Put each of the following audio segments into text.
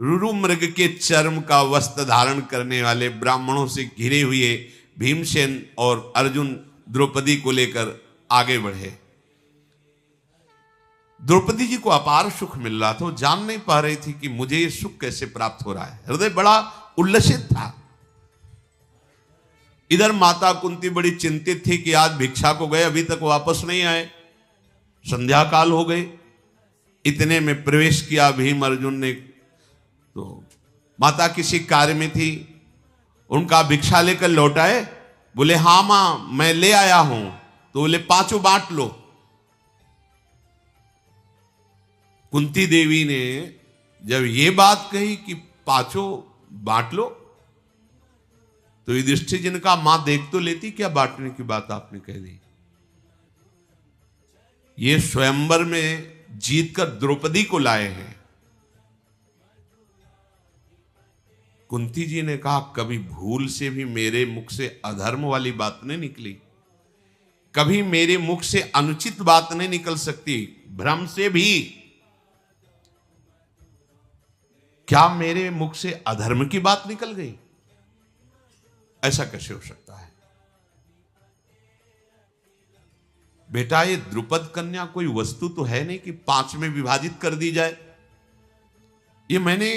रुरु मृग के चर्म का वस्त्र धारण करने वाले ब्राह्मणों से घिरे हुए भीमसेन और अर्जुन द्रौपदी को लेकर आगे बढ़े। द्रौपदी जी को अपार सुख मिल रहा था, वो जान नहीं पा रही थी कि मुझे ये सुख कैसे प्राप्त हो रहा है। हृदय बड़ा उल्लसित था। इधर माता कुंती बड़ी चिंतित थी कि आज भिक्षा को गए, अभी तक वापस नहीं आए, संध्या काल हो गई। इतने में प्रवेश किया भीम अर्जुन ने। तो माता किसी कार्य में थी, उनका भिक्षा लेकर लौट आए। बोले हाँ मां मैं ले आया हूं। तो बोले पांचों बांट लो। कुंती देवी ने जब ये बात कही कि पांचों बांट लो, तो युधिष्ठिर जी ने कहा मां देख तो लेती, क्या बांटने की बात आपने कह दी। ये स्वयंवर में जीतकर द्रौपदी को लाए हैं। कुंती जी ने कहा कभी भूल से भी मेरे मुख से अधर्म वाली बात नहीं निकली, कभी मेरे मुख से अनुचित बात नहीं निकल सकती। भ्रम से भी क्या मेरे मुख से अधर्म की बात निकल गई? ऐसा कैसे हो सकता है? बेटा ये द्रुपद कन्या कोई वस्तु तो है नहीं कि 5 में विभाजित कर दी जाए। ये मैंने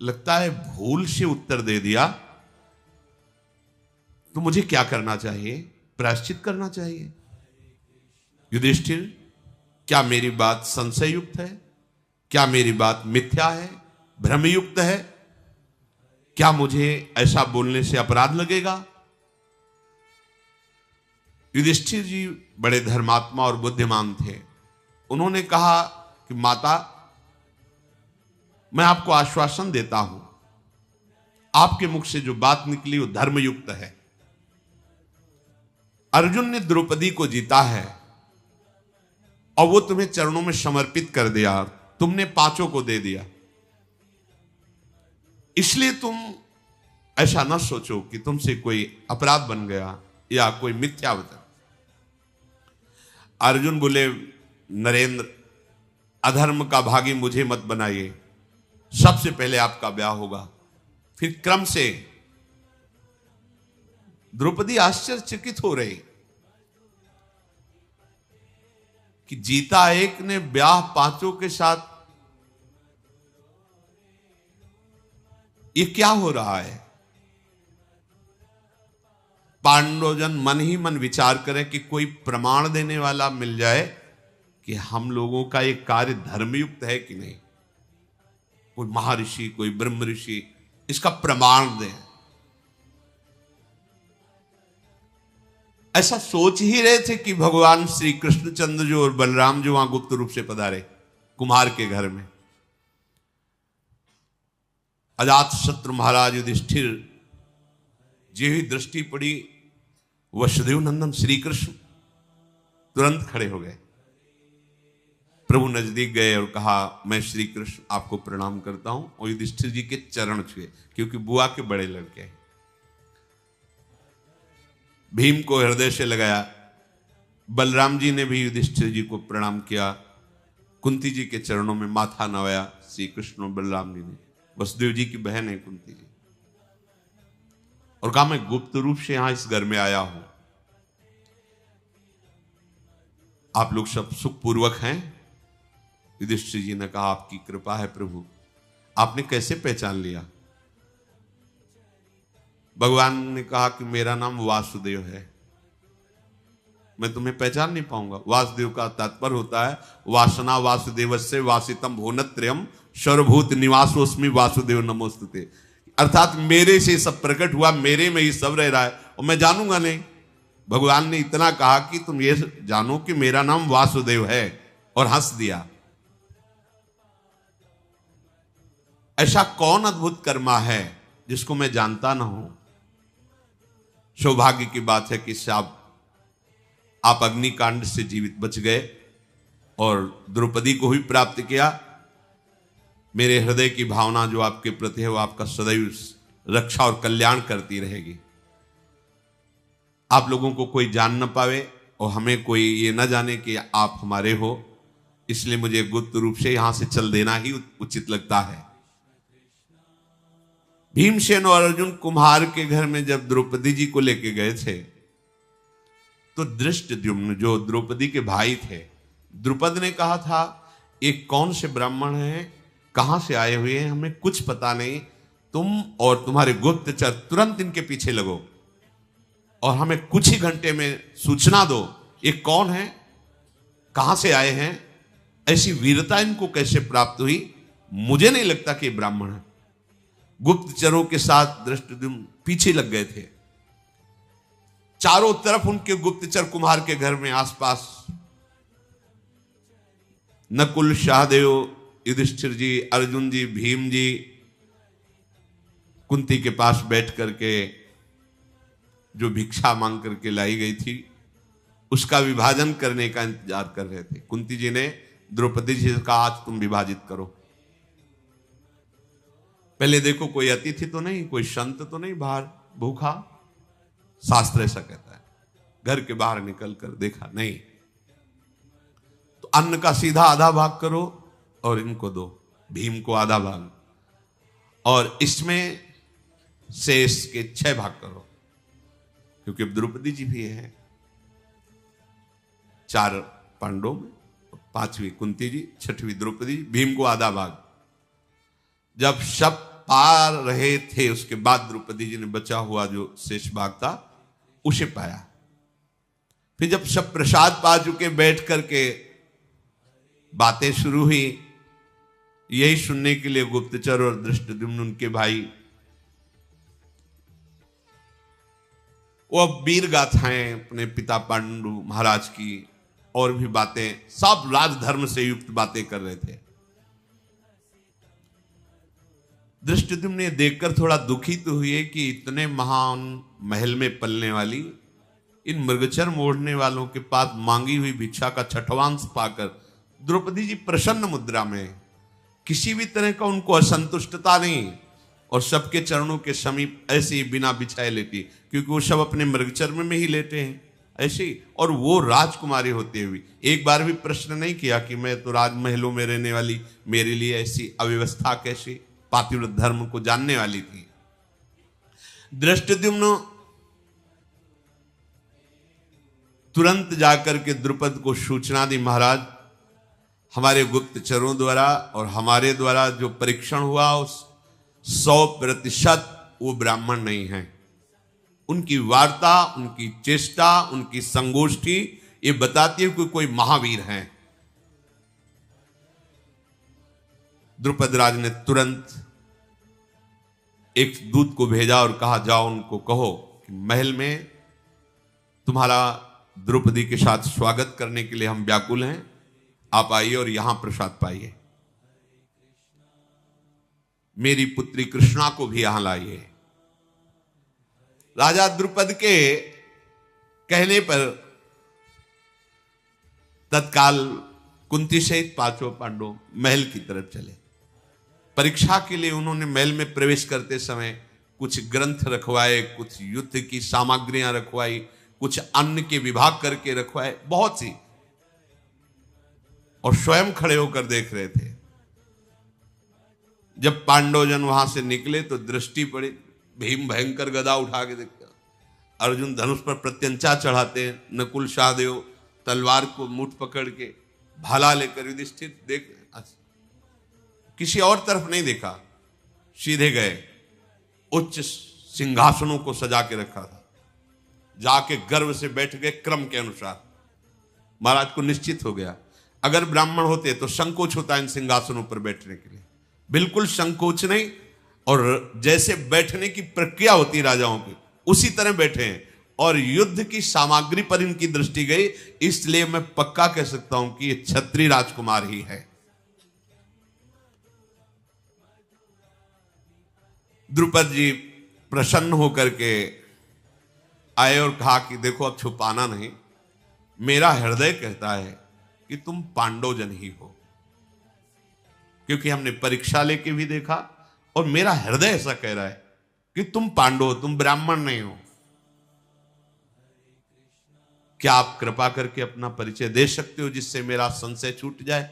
लगता है भूल से उत्तर दे दिया, तो मुझे क्या करना चाहिए? प्रायश्चित करना चाहिए। युधिष्ठिर, क्या मेरी बात संशय युक्त है? क्या मेरी बात मिथ्या है, भ्रमयुक्त है? क्या मुझे ऐसा बोलने से अपराध लगेगा? युधिष्ठिर जी बड़े धर्मात्मा और बुद्धिमान थे। उन्होंने कहा कि माता मैं आपको आश्वासन देता हूं, आपके मुख से जो बात निकली वो धर्मयुक्त है। अर्जुन ने द्रौपदी को जीता है और वो तुम्हें चरणों में समर्पित कर दिया, तुमने 5 को दे दिया। इसलिए तुम ऐसा ना सोचो कि तुमसे कोई अपराध बन गया या कोई मिथ्या वचन। अर्जुन बोले नरेंद्र, अधर्म का भागी मुझे मत बनाइए। सबसे पहले आपका ब्याह होगा, फिर क्रम से। द्रौपदी आश्चर्यचकित हो रही कि जीता एक ने ब्याह 5 के साथ, ये क्या हो रहा है? पांडवजन मन ही मन विचार करें कि कोई प्रमाण देने वाला मिल जाए कि हम लोगों का ये कार्य धर्मयुक्त है कि नहीं। कोई महर्षि, कोई ब्रह्म ऋषि इसका प्रमाण दे। ऐसा सोच ही रहे थे कि भगवान श्री कृष्णचंद्र जो और बलराम जो वहां गुप्त रूप से पधारे कुम्हार के घर में। अजात शत्रु महाराज युधिष्ठिर जी ही दृष्टि पड़ी, वसुदेव नंदन श्री कृष्ण तुरंत खड़े हो गए। प्रभु नजदीक गए और कहा मैं श्री कृष्ण आपको प्रणाम करता हूं, और युधिष्ठिर जी के चरण छुए, क्योंकि बुआ के बड़े लड़के हैं। भीम को हृदय से लगाया। बलराम जी ने भी युधिष्ठिर जी को प्रणाम किया। कुंती जी के चरणों में माथा नवाया श्री कृष्ण और बलराम जी ने। वसुदेव जी की बहन है कुंती जी, और कहा मैं गुप्त रूप से यहां इस घर में आया हूं, आप लोग सब सुखपूर्वक हैं? युधिष्ठिर जी ने कहा आपकी कृपा है प्रभु। आपने कैसे पहचान लिया? भगवान ने कहा कि मेरा नाम वासुदेव है, मैं तुम्हें पहचान नहीं पाऊंगा। वासुदेव का तात्पर्य होता है वासना वासुदेवस्य वासितम भुवनत्रयम् सर्वभूत निवासोस्मि वासुदेव नमोस्तुते। अर्थात मेरे से सब प्रकट हुआ, मेरे में ही सब रह रहा है, और मैं जानूंगा नहीं। भगवान ने इतना कहा कि तुम ये जानो कि मेरा नाम वासुदेव है, और हंस दिया। ऐसा कौन अद्भुत कर्मा है जिसको मैं जानता ना हूं? सौभाग्य की बात है कि आप अग्निकांड से जीवित बच गए और द्रौपदी को भी प्राप्त किया। मेरे हृदय की भावना जो आपके प्रति है वो आपका सदैव रक्षा और कल्याण करती रहेगी। आप लोगों को कोई जान न पावे और हमें कोई ये न जाने कि आप हमारे हो, इसलिए मुझे गुप्त रूप से यहां से चल देना ही उचित लगता है। भीमसेन और अर्जुन कुम्हार के घर में जब द्रौपदी जी को लेके गए थे तो धृष्टद्युम्न जो द्रौपदी के भाई थे, द्रुपद ने कहा था ये कौन से ब्राह्मण हैं, कहां से आए हुए हैं, हमें कुछ पता नहीं, तुम और तुम्हारे गुप्तचर तुरंत इनके पीछे लगो और हमें कुछ ही घंटे में सूचना दो ये कौन है, कहां से आए हैं, ऐसी वीरता इनको कैसे प्राप्त हुई, मुझे नहीं लगता कि ब्राह्मण है। गुप्तचरों के साथ धृष्टद्युम्न पीछे लग गए थे। चारों तरफ उनके गुप्तचर कुम्हार के घर में आसपास नकुल, सहदेव, युधिष्ठिर जी, अर्जुन जी, भीम जी कुंती के पास बैठ करके जो भिक्षा मांग करके लाई गई थी उसका विभाजन करने का इंतजार कर रहे थे। कुंती जी ने द्रौपदी जी से कहा आज तुम विभाजित करो। पहले देखो कोई अतिथि तो नहीं, कोई संत तो नहीं बाहर भूखा, शास्त्र ऐसा कहता है। घर के बाहर निकल कर देखा नहीं, तो अन्न का सीधा आधा भाग करो और इनको दो, भीम को आधा भाग, और इसमें शेष के 6 भाग करो, क्योंकि द्रौपदी जी भी है। 4 पांडवों में, 5वीं कुंती जी, 6वीं द्रौपदी जी, भीम को आधा भाग। जब सब पा रहे थे उसके बाद द्रौपदी जी ने बचा हुआ जो शेष भाग था उसे पाया। फिर जब सब प्रसाद पा चुके बैठ करके बातें शुरू हुई, यही सुनने के लिए गुप्तचर और धृष्टद्युम्न उनके भाई वो वीर गाथाएं अपने पिता पांडु महाराज की और भी बातें, सब राजधर्म से युक्त बातें कर रहे थे। धृष्टद्युम्न ने देखकर थोड़ा दुखी तो हुए कि इतने महान महल में पलने वाली इन मृगचर मोड़ने वालों के पास मांगी हुई भिक्षा का 6वांश पाकर द्रौपदी जी प्रसन्न मुद्रा में, किसी भी तरह का उनको असंतुष्टता नहीं, और सबके चरणों के समीप ऐसे ही बिना बिछाए लेटी, क्योंकि वो सब अपने मृगचर में ही लेटे हैं ऐसे ही, और वो राजकुमारी होते हुए एक बार भी प्रश्न नहीं किया कि मैं तो राजमहलों में रहने वाली, मेरे लिए ऐसी अव्यवस्था कैसी, पातिव्रत धर्म को जानने वाली थी। धृष्टद्युम्न तुरंत जाकर के द्रुपद को सूचना दी, महाराज हमारे गुप्तचरों द्वारा और हमारे द्वारा जो परीक्षण हुआ उस 100% वो ब्राह्मण नहीं है। उनकी वार्ता, उनकी चेष्टा, उनकी संगोष्ठी ये बताती है कि कोई महावीर हैं। द्रुपद राज ने तुरंत एक दूत को भेजा और कहा जाओ उनको कहो कि महल में तुम्हारा द्रौपदी के साथ स्वागत करने के लिए हम व्याकुल हैं, आप आइए और यहां प्रसाद पाइए, मेरी पुत्री कृष्णा को भी यहां लाइए। राजा द्रुपद के कहने पर तत्काल कुंती सहित 5 पांडव महल की तरफ चले। परीक्षा के लिए उन्होंने महल में प्रवेश करते समय कुछ ग्रंथ रखवाए, कुछ युद्ध की सामग्रियां रखवाई, कुछ अन्न के विभाग करके रखवाए, बहुत सी, और स्वयं खड़े होकर देख रहे थे। जब पांडवजन वहां से निकले तो दृष्टि पड़ी, भीम भयंकर गदा उठा के देखते, अर्जुन धनुष पर प्रत्यंचा चढ़ाते हैं, नकुल सहदेव तलवार को मुठ पकड़ के भाला लेकर, युधिष्ठिर देख किसी और तरफ नहीं देखा, सीधे गए। उच्च सिंहासनों को सजा के रखा था, जाके गर्व से बैठ गए क्रम के अनुसार। महाराज को निश्चित हो गया अगर ब्राह्मण होते तो संकोच होता इन सिंहासनों पर बैठने के लिए, बिल्कुल संकोच नहीं, और जैसे बैठने की प्रक्रिया होती राजाओं की उसी तरह बैठे हैं, और युद्ध की सामग्री पर इनकी दृष्टि गई, इसलिए मैं पक्का कह सकता हूं कि ये क्षत्रिय राजकुमार ही है। द्रुपद जी प्रसन्न होकर के आए और कहा कि देखो अब छुपाना नहीं, मेरा हृदय कहता है कि तुम पांडवजन ही हो, क्योंकि हमने परीक्षा लेके भी देखा और मेरा हृदय ऐसा कह रहा है कि तुम पांडव हो, तुम ब्राह्मण नहीं हो। क्या आप कृपा करके अपना परिचय दे सकते हो जिससे मेरा संशय छूट जाए?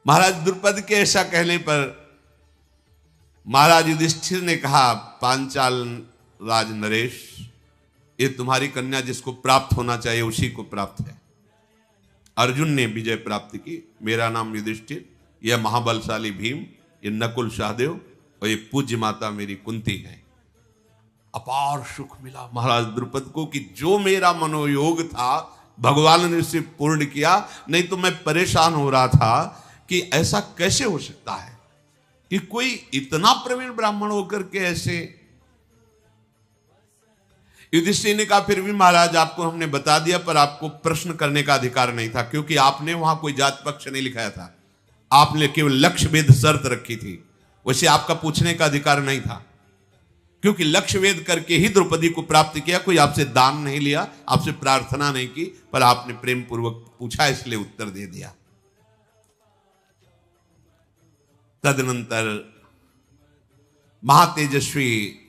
महाराज द्रुपद के ऐसा कहने पर महाराज युधिष्ठिर ने कहा, पांचाल राज नरेश, ये तुम्हारी कन्या जिसको प्राप्त होना चाहिए उसी को प्राप्त है। अर्जुन ने विजय प्राप्त की। मेरा नाम युधिष्ठिर, यह महाबलशाली भीम, ये नकुल सहदेव और ये पूज्य माता मेरी कुंती है। अपार सुख मिला महाराज द्रुपद को कि जो मेरा मनोयोग था भगवान ने उसे पूर्ण किया। नहीं तो मैं परेशान हो रहा था कि ऐसा कैसे हो सकता है कि कोई इतना प्रवीण ब्राह्मण होकर के ऐसे। युधिष्ठिर ने कहा, फिर भी महाराज आपको हमने बता दिया, पर आपको प्रश्न करने का अधिकार नहीं था, क्योंकि आपने वहां कोई जात पक्ष नहीं लिखाया था। आपने केवल लक्ष्य वेद शर्त रखी थी, वैसे आपका पूछने का अधिकार नहीं था, क्योंकि लक्ष्य वेद करके ही द्रौपदी को प्राप्त किया। कोई आपसे दान नहीं लिया, आपसे प्रार्थना नहीं की, पर आपने प्रेम पूर्वक पूछा, इसलिए उत्तर दे दिया। तदनंतर महातेजस्वी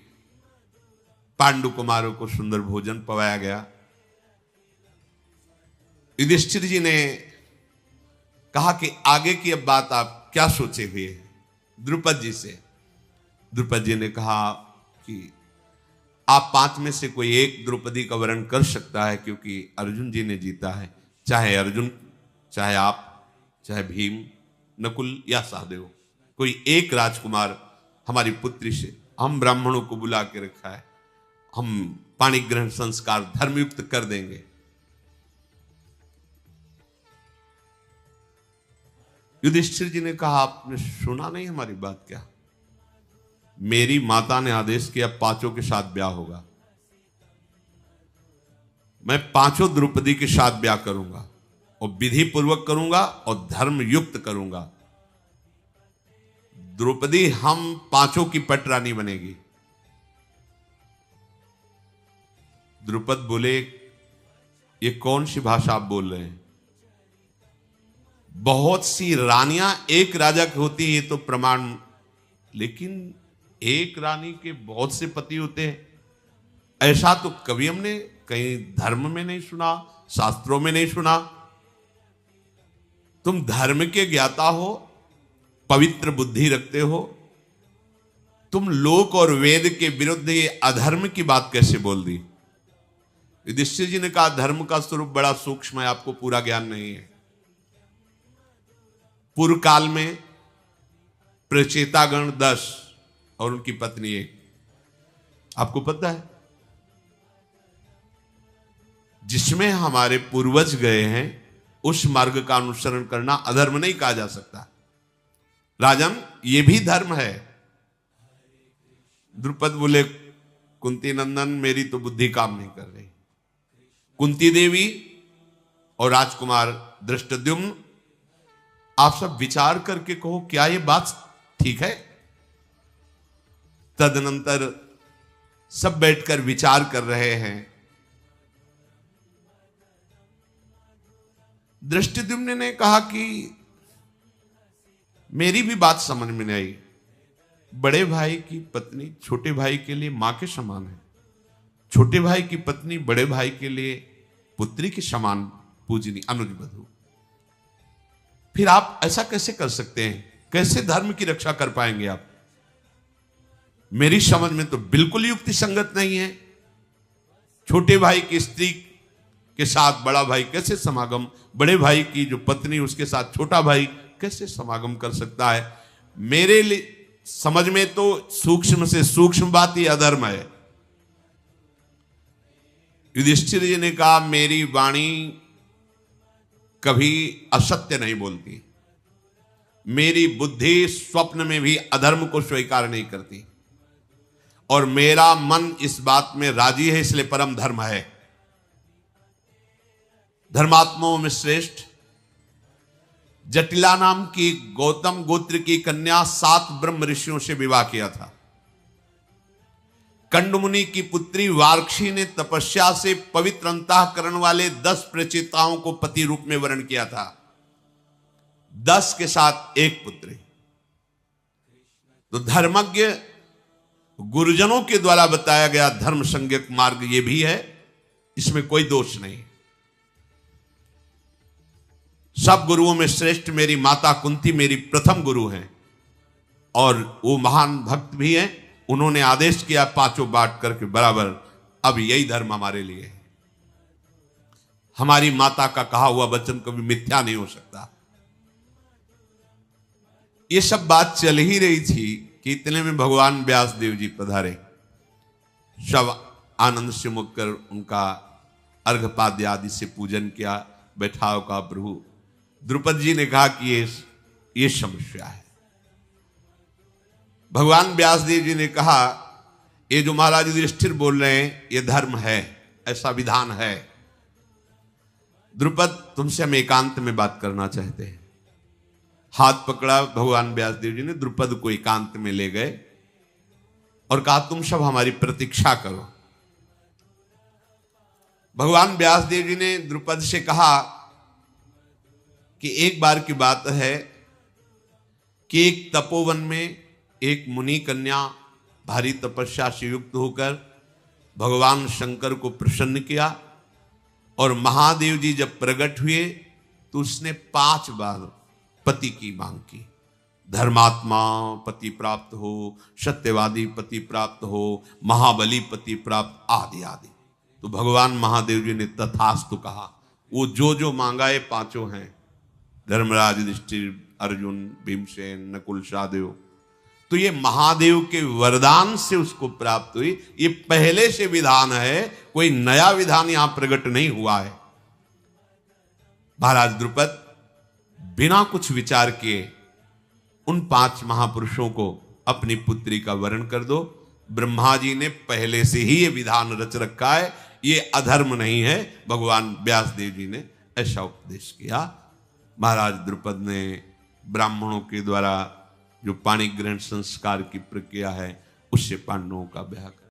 पांडु कुमारों को सुंदर भोजन पवाया गया। युधिष्ठिर जी ने कहा कि आगे की अब बात आप क्या सोचे हुए हैं द्रुपद जी से। द्रुपद जी ने कहा कि आप 5 में से कोई एक द्रौपदी का वरण कर सकता है, क्योंकि अर्जुन जी ने जीता है। चाहे अर्जुन, चाहे आप, चाहे भीम, नकुल या सहदेव, कोई एक राजकुमार हमारी पुत्री से, हम ब्राह्मणों को बुला के रखा है, हम पाणी ग्रहण संस्कार धर्मयुक्त कर देंगे। युधिष्ठिर जी ने कहा, आपने सुना नहीं हमारी बात क्या? मेरी माता ने आदेश किया 5 के साथ ब्याह होगा। मैं 5 द्रौपदी के साथ ब्याह करूंगा और विधि पूर्वक करूंगा और धर्म युक्त करूंगा। द्रौपदी हम 5 की पटरानी बनेगी। द्रुपद बोले, ये कौन सी भाषा आप बोल रहे हैं? बहुत सी रानियां एक राजा की होती है, ये तो प्रमाण, लेकिन एक रानी के बहुत से पति होते हैं, ऐसा तो कभी हमने कहीं धर्म में नहीं सुना, शास्त्रों में नहीं सुना। तुम धर्म के ज्ञाता हो, पवित्र बुद्धि रखते हो, तुम लोक और वेद के विरुद्ध ये अधर्म की बात कैसे बोल दी? युधिष्ठिर जी ने कहा, धर्म का स्वरूप बड़ा सूक्ष्म है, आपको पूरा ज्ञान नहीं है। पूर्व काल में प्रचेतागण 10 और उनकी पत्नी 1, आपको पता है, जिसमें हमारे पूर्वज गए हैं उस मार्ग का अनुसरण करना अधर्म नहीं कहा जा सकता। राजन, ये भी धर्म है। द्रुपद बोले, कुंती नंदन, मेरी तो बुद्धि काम नहीं कर रही। कुंती देवी और राजकुमार धृष्टद्युम्न, आप सब विचार करके कहो, क्या ये बात ठीक है? तदनंतर सब बैठकर विचार कर रहे हैं। धृष्टद्युम्न ने कहा कि मेरी भी बात समझ में नहीं आई। बड़े भाई की पत्नी छोटे भाई के लिए मां के समान है, छोटे भाई की पत्नी बड़े भाई के लिए पुत्री के समान पूजनी अनुज बधू। फिर आप ऐसा कैसे कर सकते हैं? कैसे धर्म की रक्षा कर पाएंगे आप? मेरी समझ में तो बिल्कुल युक्ति संगत नहीं है। छोटे भाई की स्त्री के साथ बड़ा भाई कैसे समागम, बड़े भाई की जो पत्नी उसके साथ छोटा भाई कैसे समागम कर सकता है? मेरे लिए समझ में तो सूक्ष्म से सूक्ष्म बात ही अधर्म है। युधिष्ठिर जी ने कहा, मेरी वाणी कभी असत्य नहीं बोलती, मेरी बुद्धि स्वप्न में भी अधर्म को स्वीकार नहीं करती, और मेरा मन इस बात में राजी है, इसलिए परम धर्म है। धर्मात्माओं में श्रेष्ठ जटिला नाम की गौतम गोत्र की कन्या 7 ब्रह्म ऋषियों से विवाह किया था। कंडमुनि की पुत्री वार्क्षी ने तपस्या से पवित्र अंतःकरण वाले 10 प्रचेताओं को पति रूप में वर्ण किया था। 10 के साथ 1 पुत्री। तो धर्मज्ञ गुरुजनों के द्वारा बताया गया धर्म संज्ञक मार्ग ये भी है, इसमें कोई दोष नहीं। सब गुरुओं में श्रेष्ठ मेरी माता कुंती मेरी प्रथम गुरु हैं, और वो महान भक्त भी हैं। उन्होंने आदेश किया पांचों बांट करके बराबर, अब यही धर्म हमारे लिए है। हमारी माता का कहा हुआ वचन कभी मिथ्या नहीं हो सकता। ये सब बात चल ही रही थी कि इतने में भगवान व्यास देव जी पधारे। सब आनंद से मुकर उनका अर्घपाद्य आदि से पूजन किया। बैठाओ का प्रभु। द्रुपद जी ने कहा कि ये समस्या है। भगवान व्यास देव जी ने कहा, ये जो महाराज युधिष्ठिर बोल रहे हैं ये धर्म है, ऐसा विधान है। द्रुपद, तुमसे हम एकांत में बात करना चाहते हैं। हाथ पकड़ा भगवान व्यास देव जी ने, द्रुपद को एकांत में ले गए और कहा, तुम सब हमारी प्रतीक्षा करो। भगवान व्यास देव जी ने द्रुपद से कहा कि एक बार की बात है कि एक तपोवन में एक मुनि कन्या भारी तपस्या से युक्त होकर भगवान शंकर को प्रसन्न किया, और महादेव जी जब प्रकट हुए तो उसने 5 बार पति की मांग की। धर्मात्मा पति प्राप्त हो, सत्यवादी पति प्राप्त हो, महाबली पति प्राप्त, आदि आदि। तो भगवान महादेव जी ने तथास्तु कहा। वो जो मांगा ये 5 हैं, धर्मराज, युधिष्ठिर, अर्जुन, भीमसेन, नकुल, सहदेव। तो ये महादेव के वरदान से उसको प्राप्त हुई। ये पहले से विधान है, कोई नया विधान यहां प्रकट नहीं हुआ है। महाराज द्रुपद, बिना कुछ विचार किए उन 5 महापुरुषों को अपनी पुत्री का वरण कर दो। ब्रह्मा जी ने पहले से ही ये विधान रच रखा है, ये अधर्म नहीं है। भगवान व्यास देव जी ने ऐसा उपदेश किया। महाराज द्रुपद ने ब्राह्मणों के द्वारा जो पाणी ग्रहण संस्कार की प्रक्रिया है उससे पांडवों का ब्याह कर